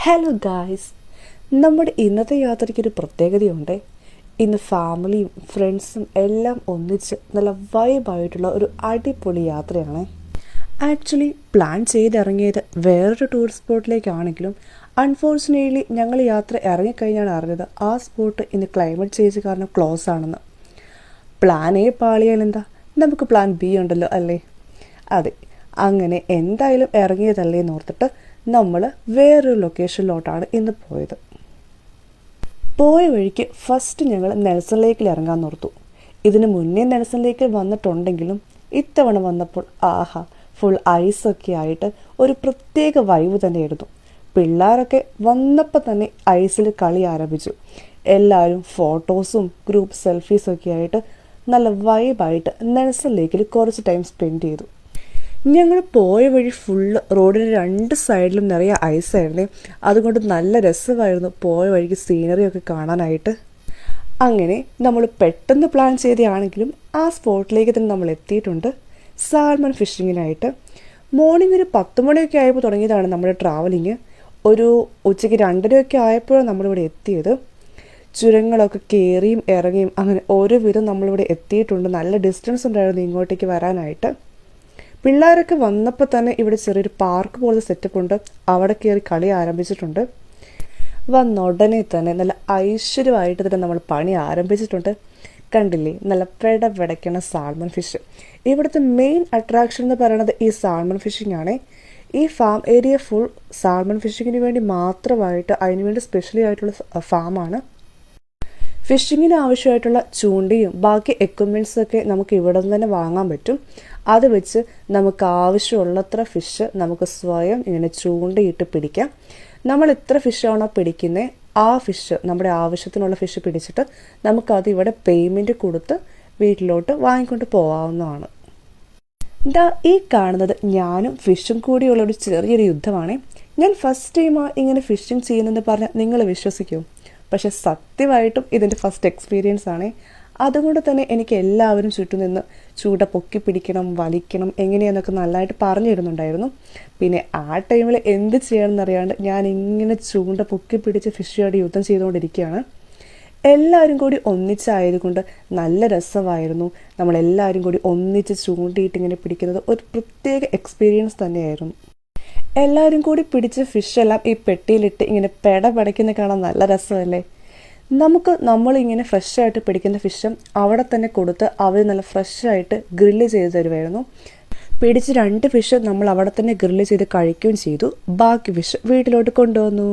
Hello guys, നമ്മുടെ ഇന്നത്തെ യാത്രയ്ക്കൊരു പ്രത്യേകതയുണ്ട്. ഇന്ന് ഫാമിലിയും ഫ്രണ്ട്സും എല്ലാം ഒന്നിച്ച് നല്ല വൈബായിട്ടുള്ള ഒരു അടിപൊളി യാത്രയാണ്. ആക്ച്വലി പ്ലാൻ ചെയ്തിറങ്ങിയത് വേറൊരു ടൂറിസ്റ്റ് സ്പോട്ടിലേക്കാണെങ്കിലും അൺഫോർച്ചുനേറ്റ്ലി ഞങ്ങൾ യാത്ര ഇറങ്ങിക്കഴിഞ്ഞാണ് അറിഞ്ഞത് ആ സ്പോട്ട് ഇന്ന് ക്ലൈമറ്റ് ചേഞ്ച് കാരണം ക്ലോസ് ആണെന്ന്. പ്ലാൻ എ പാളിയാൽ എന്താ, നമുക്ക് പ്ലാൻ ബി ഉണ്ടല്ലോ അല്ലേ? അതെ, അങ്ങനെ എന്തായാലും ഇറങ്ങിയതല്ലേ എന്നോർത്തിട്ട് നമ്മൾ വേറൊരു ലൊക്കേഷനിലോട്ടാണ് ഇന്ന് പോയത്. പോയ വഴിക്ക് ഫസ്റ്റ് ഞങ്ങൾ നെൽസൺ ലേക്കിൽ ഇറങ്ങാൻ നോർത്തു. ഇതിന് മുന്നേ നെൽസൺ ലേക്കിൽ വന്നിട്ടുണ്ടെങ്കിലും ഇത്തവണ വന്നപ്പോൾ ആഹാ, ഫുൾ ഐസൊക്കെ ആയിട്ട് ഒരു പ്രത്യേക വൈബ് തന്നെയായിരുന്നു. പിള്ളേരൊക്കെ വന്നപ്പോൾ തന്നെ ഐസിൽ കളി ആരംഭിച്ചു. എല്ലാവരും ഫോട്ടോസും ഗ്രൂപ്പ് സെൽഫീസൊക്കെ ആയിട്ട് നല്ല വൈബായിട്ട് നെൽസൺ ലേക്കിൽ കുറച്ച് ടൈം സ്പെൻഡ് ചെയ്തു. ഞങ്ങൾ പോയ വഴി ഫുള്ള് റോഡിന് രണ്ട് സൈഡിലും നിറയെ ഐസായിരുന്നേ. അതുകൊണ്ട് നല്ല രസമായിരുന്നു പോയ വഴിക്ക് സീനറിയൊക്കെ കാണാനായിട്ട്. അങ്ങനെ നമ്മൾ പെട്ടെന്ന് പ്ലാൻ ചെയ്തതാണെങ്കിലും ആ സ്പോട്ടിലേക്ക് തന്നെ നമ്മൾ എത്തിയിട്ടുണ്ട് സാൽമൺ ഫിഷിങ്ങിനായിട്ട്. മോർണിംഗ് ഒരു 10 മണിയൊക്കെ ആയപ്പോൾ തുടങ്ങിയതാണ് നമ്മുടെ ട്രാവലിങ്. ഒരു ഉച്ചയ്ക്ക് 2:30 ആയപ്പോഴാണ് നമ്മളിവിടെ എത്തിയത്. ചുരങ്ങളൊക്കെ കയറിയും ഇറങ്ങിയും അങ്ങനെ ഓരോ വിധം നമ്മളിവിടെ എത്തിയിട്ടുണ്ട്. നല്ല ഡിസ്റ്റൻസ് ഉണ്ടായിരുന്നു ഇങ്ങോട്ടേക്ക് വരാനായിട്ട്. പിള്ളേരൊക്കെ വന്നപ്പോൾ തന്നെ ഇവിടെ ചെറിയൊരു പാർക്ക് പോലത്തെ സെറ്റപ്പ് ഉണ്ട്, അവിടെ കയറി കളി ആരംഭിച്ചിട്ടുണ്ട്. വന്ന ഉടനെ തന്നെ നല്ല ഐശ്വര്യമായിട്ട് തന്നെ നമ്മൾ പണി ആരംഭിച്ചിട്ടുണ്ട്. കണ്ടില്ലേ, നല്ല പെടപെടയ്ക്കണ സാൽമൺ ഫിഷ്. ഇവിടുത്തെ മെയിൻ അട്രാക്ഷൻ എന്ന് പറയുന്നത് ഈ സാൽമൺ ഫിഷിംഗ് ആണ്. ഈ ഫാം ഏരിയ ഫുൾ സാൽമൺ ഫിഷിങ്ങിന് വേണ്ടി മാത്രമായിട്ട് അതിനുവേണ്ടി സ്പെഷ്യലി ആയിട്ടുള്ള ഫാമാണ്. ഫിഷിങ്ങിന് ആവശ്യമായിട്ടുള്ള ചൂണ്ടയും ബാക്കി എക്യുപ്മെൻറ്റ്സൊക്കെ നമുക്ക് ഇവിടെ നിന്ന് തന്നെ വാങ്ങാൻ പറ്റും. അത് വെച്ച് നമുക്ക് ആവശ്യമുള്ളത്ര ഫിഷ് നമുക്ക് സ്വയം ഇങ്ങനെ ചൂണ്ടയിട്ട് പിടിക്കാം. നമ്മൾ എത്ര ഫിഷാണോ പിടിക്കുന്നത് ആ ഫിഷ്, നമ്മുടെ ആവശ്യത്തിനുള്ള ഫിഷ് പിടിച്ചിട്ട് നമുക്കത് ഇവിടെ പേയ്മെൻറ്റ് കൊടുത്ത് വീട്ടിലോട്ട് വാങ്ങിക്കൊണ്ട് പോകാവുന്നതാണ്. ഇതാ ഈ കാണുന്നത് ഞാനും ഫിഷും കൂടിയുള്ള ഒരു ചെറിയൊരു യുദ്ധമാണ്. ഞാൻ ഫസ്റ്റ് ടൈമാണ് ഇങ്ങനെ ഫിഷിങ് ചെയ്യുന്നതെന്ന് പറഞ്ഞാൽ നിങ്ങൾ വിശ്വസിക്കുമോ? പക്ഷെ സത്യമായിട്ടും ഇതിൻ്റെ ഫസ്റ്റ് എക്സ്പീരിയൻസ് ആണ്. അതുകൊണ്ട് തന്നെ എനിക്ക് എല്ലാവരും ചുറ്റും നിന്ന് ചൂണ്ട പൊക്കി പിടിക്കണം, വലിക്കണം, എങ്ങനെയാണെന്നൊക്കെ നല്ലതായിട്ട് പറഞ്ഞു തരുന്നുണ്ടായിരുന്നു. പിന്നെ ആ ടൈമിൽ എന്ത് ചെയ്യണമെന്നറിയാണ്ട് ഞാൻ ഇങ്ങനെ ചൂണ്ട പൊക്കി പിടിച്ച് ഫിഷുമായിട്ട് യുദ്ധം ചെയ്തുകൊണ്ടിരിക്കുകയാണ്. എല്ലാവരും കൂടി ഒന്നിച്ചായതുകൊണ്ട് നല്ല രസമായിരുന്നു. നമ്മളെല്ലാവരും കൂടി ഒന്നിച്ച് ചൂണ്ടിയിട്ട് ഇങ്ങനെ പിടിക്കുന്നത് ഒരു പ്രത്യേക എക്സ്പീരിയൻസ് തന്നെയായിരുന്നു. എല്ലാവരും കൂടി പിടിച്ച ഫിഷെല്ലാം ഈ പെട്ടിയിലിട്ട് ഇങ്ങനെ പെടപെടയ്ക്കുന്ന കാണാൻ നല്ല രസമല്ലേ? നമ്മളിങ്ങനെ ഫ്രഷായിട്ട് പിടിക്കുന്ന ഫിഷ് അവിടെ തന്നെ കൊടുത്ത് അവർ നല്ല ഫ്രഷായിട്ട് ഗ്രില്ല് ചെയ്ത് തരുമായിരുന്നു. പിടിച്ച് 2 ഫിഷ് നമ്മൾ അവിടെ തന്നെ ഗ്രില്ല് ചെയ്ത് കഴിക്കുകയും ചെയ്തു. ബാക്കി ഫിഷ് വീട്ടിലോട്ട് കൊണ്ടുവന്നു.